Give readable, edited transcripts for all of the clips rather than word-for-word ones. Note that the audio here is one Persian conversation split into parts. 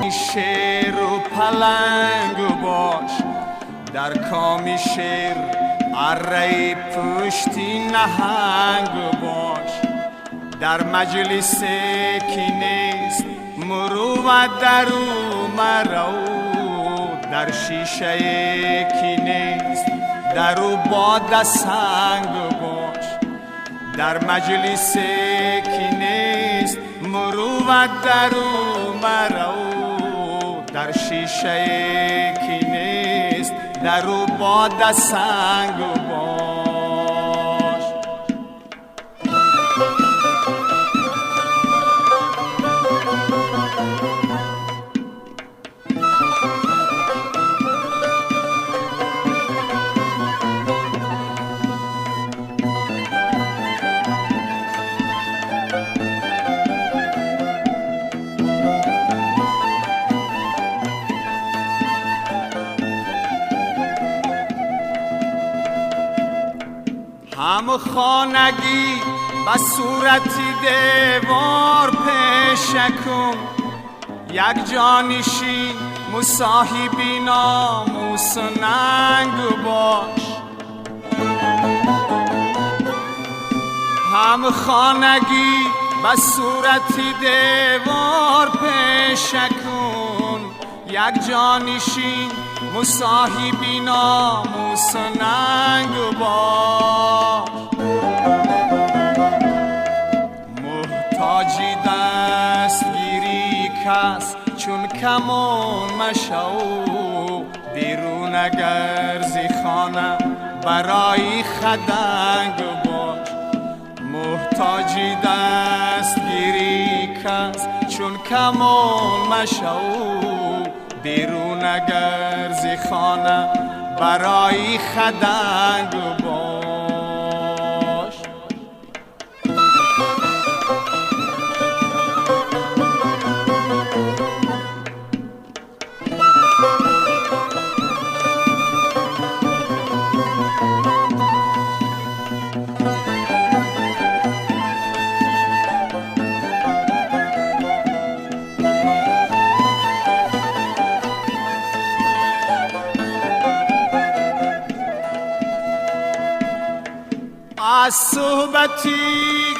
کامی شیر و پلنگ باش، در کامی شیر اره پشتی نهنگ باش. در مجلس کی نیست مروت درو مرو، در شیشه کی نیست درو باد سنگ باش. در مجلس کی نیست مروت درو مرو، در شیشه کی نیست درو باد سنگ باش. هم خانگی و صورتی دیوار پیشکن، یک جانشین مصاحبی ناموس ننگ باش. هم خانگی و صورتی دیوار پیشکن، یک جانشین مصاحبی ناموس ننگ باش. محتاجی دستگیری کس چون کمان مشو، بیرون گرزی خانه برای خدنگ باش. محتاجی دستگیری کس چون کمان مشو، بیرون گرزی خانه برای خدنگ باش. از صحبتی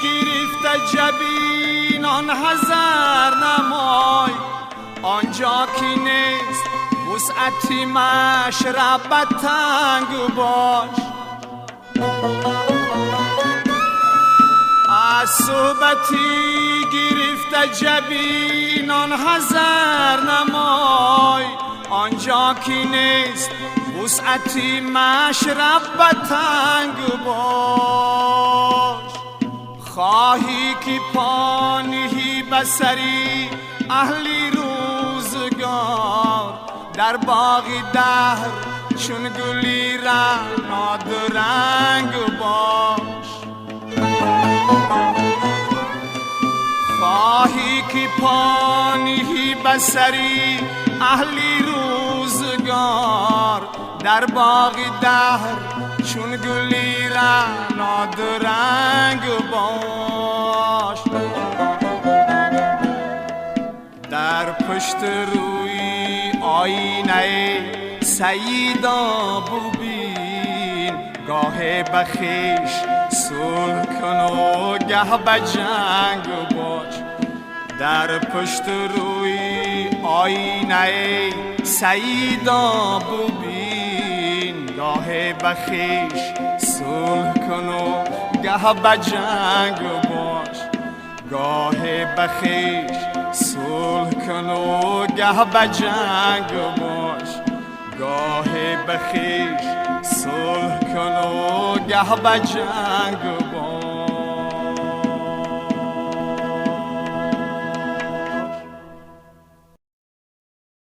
گرفت جبینان حذر نمای، آنجا کی نیست وسعتی مشربت تنگ باش. از صحبتی گرفت جبینان حذر نمای، آنجا کی نیست وسعتی مشربت تنگ باش. خواهی که پانهی بسری اهلی روزگار، در باغ دهر چون گلی رعنا درنگ باش. خواهی که پانهی بسری اهلی روزگار، در باغ دهر چون گلی رعنا درنگ باش. در پشت روی آینه سیدا ببین، گاه بخیش صلح کن و گه بجنگ باش. در پشت روی آینه سیدا ببین، گاه بخیش صلح کن و گه بجنگ باش. گاه بخیش صلح کن و گه بجنگ باش. گاه بخیش صلح کن و گه بجنگ باش.